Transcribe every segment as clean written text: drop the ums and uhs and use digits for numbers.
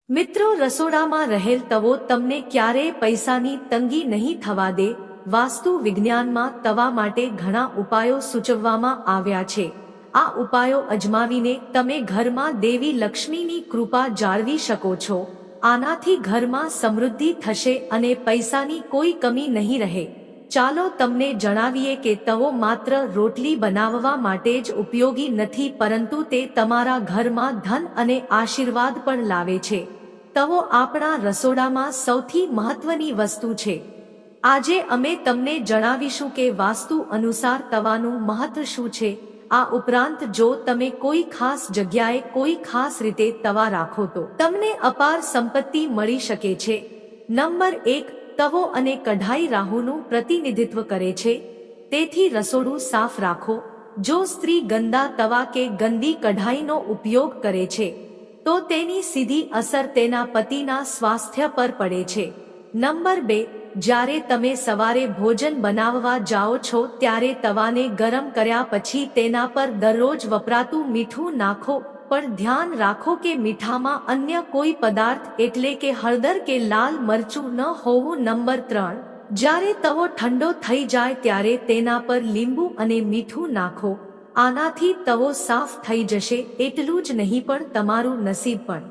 મિત્રો, રસોડામાં રહેલ તવો તમને ક્યારેય પૈસાની તંગી નહીં થવા દે. વાસ્તુ વિજ્ઞાનમાં તવા માટે ઘણા ઉપાયો સૂચવવામાં આવ્યા છે. આ ઉપાયો અજમાવીને તમે ઘરમાં દેવી લક્ષ્મીની કૃપા જાળવી શકો છો. આનાથી ઘરમાં સમૃદ્ધિ થશે અને પૈસાની કોઈ કમી નહીં રહે. ચાલો તમને જણાવીએ કે તવો માત્ર રોટલી બનાવવા માટે જ ઉપયોગી નથી, પરંતુ તે તમારા ઘરમાં ધન અને આશીર્વાદ પણ લાવે છે. તવો આપણા રસોડામાં સૌથી મહત્વની વસ્તુ છે. આજે અમે તમને જણાવીશું કે વાસ્તુ અનુસાર તવાનું મહત્વ શું છે. આ ઉપરાંત જો તમે કોઈ ખાસ જગ્યાએ કોઈ ખાસ રીતે તવા રાખો તો તમને અપાર સંપત્તિ મળી શકે છે. નંબર 1, તવો અને કઢાઈ રાહુનું પ્રતિનિધિત્વ કરે છે. તેથી રસોડું સાફ રાખો. જો સ્ત્રી ગંદા તવા કે ગંદી કઢાઈનો ઉપયોગ કરે છે તો તેની સીધી અસર તેના પતિના સ્વાસ્થ્ય પર પડે છે. નંબર 2, જ્યારે તમે સવારે ભોજન બનાવવા જાઓ છો ત્યારે તવાને ગરમ કર્યા પછી તેના પર દરરોજ વપરાતું મીઠું નાખો, પણ ધ્યાન રાખો કે મીઠામાં અન્ય કોઈ પદાર્થ એટલે કે હળદર કે લાલ મરચું ન હોવું. નંબર 3, જ્યારે તવો ઠંડો થઈ જાય ત્યારે તેના પર લીંબુ અને મીઠું નાખો. આનાથી તવો સાફ થઈ જશે. એટલું જ નહીં પણ તમારું નસીબ પણ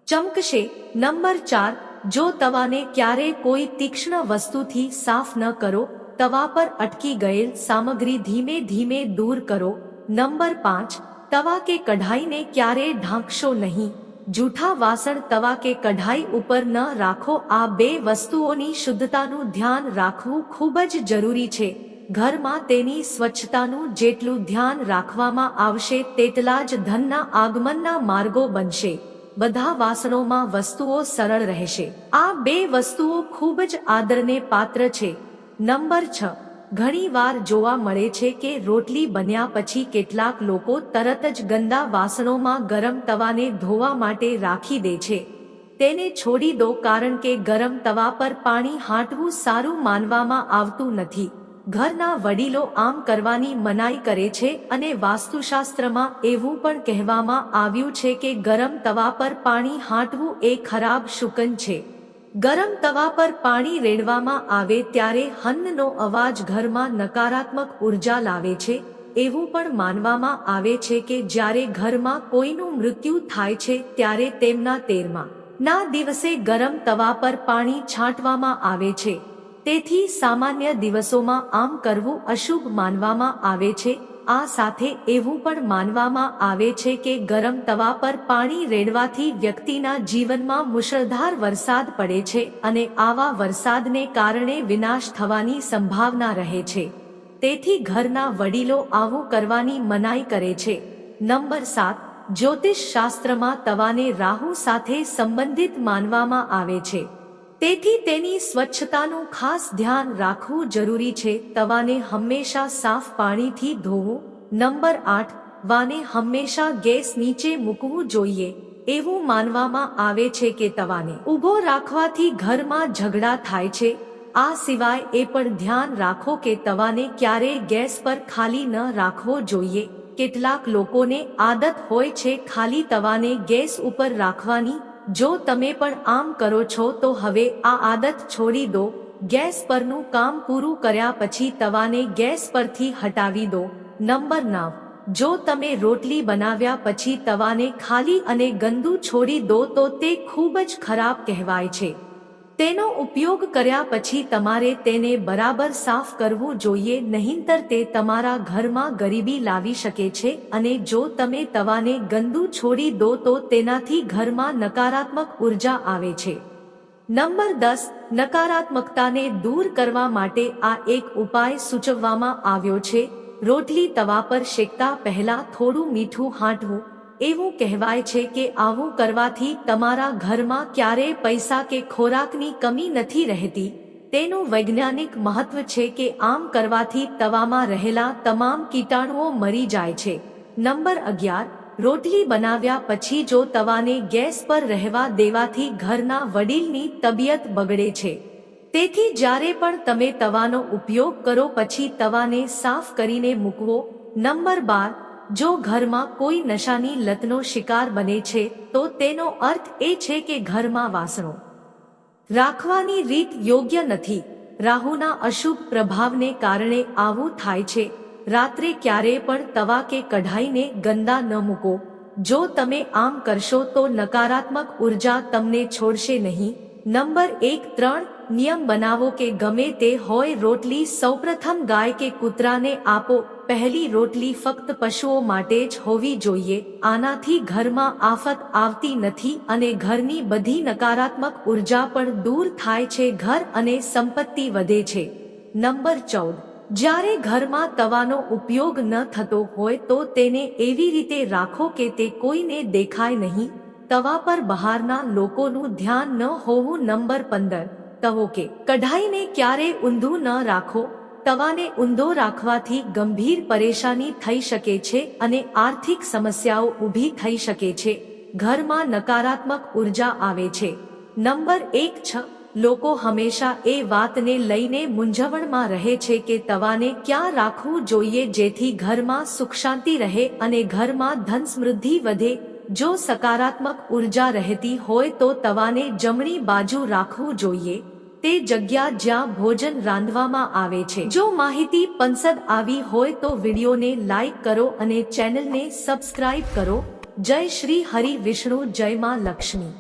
ચમકશે. નંબર 4, જો તવાને ક્યારેય કોઈ તીક્ષ્ણ વસ્તુથી સાફ ન કરો, તવા પર અટકી ગયેલ સામગ્રી ધીમે ધીમે દૂર કરો. નંબર 5, તવા કે કઢાઈને ક્યારેય ઢાંકશો નહીં. જૂઠા વાસણ તવા કે કઢાઈ ઉપર ન રાખો. આ 2 વસ્તુઓની શુદ્ધતાનું ધ્યાન રાખવું ખૂબ જ જરૂરી છે. ઘરમાં તેની સ્વચ્છતાનું જેટલું ધ્યાન રાખવામાં આવશે તેટલા જ ધનના આગમનના માર્ગો બનશે. બધા વાસણોમાં વસ્તુઓ સરળ રહેશે. આ 2 વસ્તુઓ ખૂબ જ આદરને પાત્ર છે. નંબર 6, ઘણીવાર જોવા મળે છે કે રોટલી બન્યા પછી કેટલાક લોકો તરત જ ગંદા વાસણોમાં ગરમ તવાને ધોવા માટે રાખી દે છે. તેને છોડી દો, કારણ કે ગરમ તવા પર પાણી હાંટવું સારું માનવામાં આવતું નથી. ઘરના વડીલો આમ કરવાની મનાઈ કરે છે અને વાસ્તુશાસ્ત્રમાં એવું પણ કહેવામાં આવ્યું છે કે ગરમ તવા પર પાણી હાંટવું એ ખરાબ શુકન છે. ગરમ તવા પર પાણી રેડવામાં આવે ત્યારે હન્નનો અવાજ ઘરમાં નકારાત્મક ઉર્જા લાવે છે. એવું પણ માનવામાં આવે છે કે જ્યારે ઘરમાં કોઈનું મૃત્યુ થાય છે ત્યારે તેમના 13મા દિવસે ગરમ તવા પર પાણી છાંટવામાં આવે છે. તેથી સામાન્ય દિવસોમાં આમ કરવું અશુભ માનવામાં આવે છે. આ સાથે એવું પણ માનવામાં આવે છે કે ગરમ તવા પર પાણી રેડવાથી વ્યક્તિના જીવનમાં મુશળધાર વરસાદ પડે છે અને આવા વરસાદને કારણે વિનાશ થવાની સંભાવના રહે છે. તેથી ઘરના વડીલો આવું કરવાની મનાઈ કરે છે. નંબર 7, જ્યોતિષ શાસ્ત્રમાં તવાને રાહુ સાથે સંબંધિત માનવામાં આવે છે. તેથી તેની સ્વચ્છતાનું ખાસ ધ્યાન રાખવું જરૂરી છે. તવાને હંમેશા સાફ પાણીથી ધોવું. નંબર 8, વાને હંમેશા ગેસ નીચે મૂકવું જોઈએ. એવું માનવામાં આવે છે કે તવાને ઊભો રાખવાથી ઘરમાં ઝઘડા થાય છે. આ સિવાય એ પણ ધ્યાન રાખો કે તવાને ક્યારેય ગેસ પર ખાલી ન રાખવો જોઈએ. કેટલાક લોકોને આદત હોય છે ખાલી તવાને ગેસ ઉપર રાખવાની. જો તમે પણ આમ કરો છો તો હવે આ આદત છોડી દો. ગેસ પરનું કામ પૂરું કર્યા પછી તવાને ગેસ પરથી હટાવી દો. નંબર 9, જો તમે રોટલી બનાવ્યા પછી તવાને ખાલી અને ગંદુ છોડી દો તો તે ખૂબ જ ખરાબ કહેવાય છે. તેનો ઉપયોગ કર્યા પછી તમારે તેને બરાબર સાફ કરવું જોઈએ, નહીંતર તે તમારા ઘરમાં ગરીબી લાવી શકે છે. અને જો તમે તવાને ગંદુ છોડી દો તો તેનાથી ઘરમાં નકારાત્મક ઉર્જા આવે છે. નંબર 10, નકારાત્મકતાને દૂર કરવા માટે આ એક ઉપાય સૂચવવામાં આવ્યો છે. રોટલી તવા પર શેકતા પહેલા થોડું મીઠું હાંટવું. એવું કહેવાય છે કે આવું કરવાથી તમારા ઘરમાં ક્યારેય પૈસા કે ખોરાકની કમી નથી રહેતી. તેનું વૈજ્ઞાનિક મહત્વ છે કે આમ કરવાથી તવામાં રહેલા તમામ કીટાણુઓ મરી જાય છે. નંબર 11, રોટલી બનાવ્યા પછી જો તવાને ગેસ પર રહેવા દેવાથી ઘરના વડીલની તબિયત બગડે છે. તેથી જ્યારે પણ તમે તવાનો ઉપયોગ કરો પછી તવાને સાફ કરીને મૂકવો. નંબર 12, જો ઘરમાં કોઈ નશાની લતનો શિકાર બને છે તો તેનો અર્થ એ છે કે ઘરમાં વાસણો રાખવાની રીત યોગ્ય નથી. રાહુના અશુભ પ્રભાવને કારણે આવું થાય છે. રાત્રે ક્યારેય પણ તવા કે કઢાઈને ગંદા ન મૂકો. જો તમે આમ કરશો તો નકારાત્મક ઉર્જા તમને છોડશે નહીં. નંબર 3 નિયમ બનાવો કે ગમે તે હોય રોટલી સૌપ્રથમ ગાય કે કૂતરાને આપો. પહેલી રોટલી ફક્ત પશુઓ માટે જ હોવી જોઈએ. આનાથી ઘરમાં આફત આવતી નથી અને ઘરની બધી નકારાત્મક ઉર્જા પણ દૂર થાય છે. ઘર અને સંપત્તિ વધે છે. નંબર 14 જ્યારે ઘરમાં તવાનો ઉપયોગ ન થતો હોય તો તેને એવી રીતે રાખો કે તે કોઈને દેખાય નહીં. તવા પર બહારના લોકોનું ધ્યાન ન હોવું. નંબર 15 તવો કે કઢાઈને ક્યારેય ઊંધું ન રાખો. તવાને ઊંધો રાખવાથી ગંભીર પરેશાની થઈ શકે છે અને આર્થિક સમસ્યાઓ ઊભી થઈ શકે છે. ઘરમાં નકારાત્મક ઉર્જા આવે છે. નંબર 6 લોકો હંમેશા એ વાતને લઈને મૂંઝવણમાં રહે છે કે તવાને ક્યાં રાખવું જોઈએ જેથી ઘરમાં સુખ શાંતિ રહે અને ઘરમાં ધન સમૃદ્ધિ વધે. જો સકારાત્મક ઉર્જા રહેતી હોય તો તવાને જમણી બાજુ રાખવું જોઈએ, તે જગ્યા જ્યાં ભોજન રાંધવામાં આવે છે. જો માહિતી પસંદ આવી હોય તો વિડીયોને લાઈક કરો અને ચેનલને સબસ્ક્રાઇબ કરો. જય શ્રી હરિ વિષ્ણુ, જય માં લક્ષ્મી.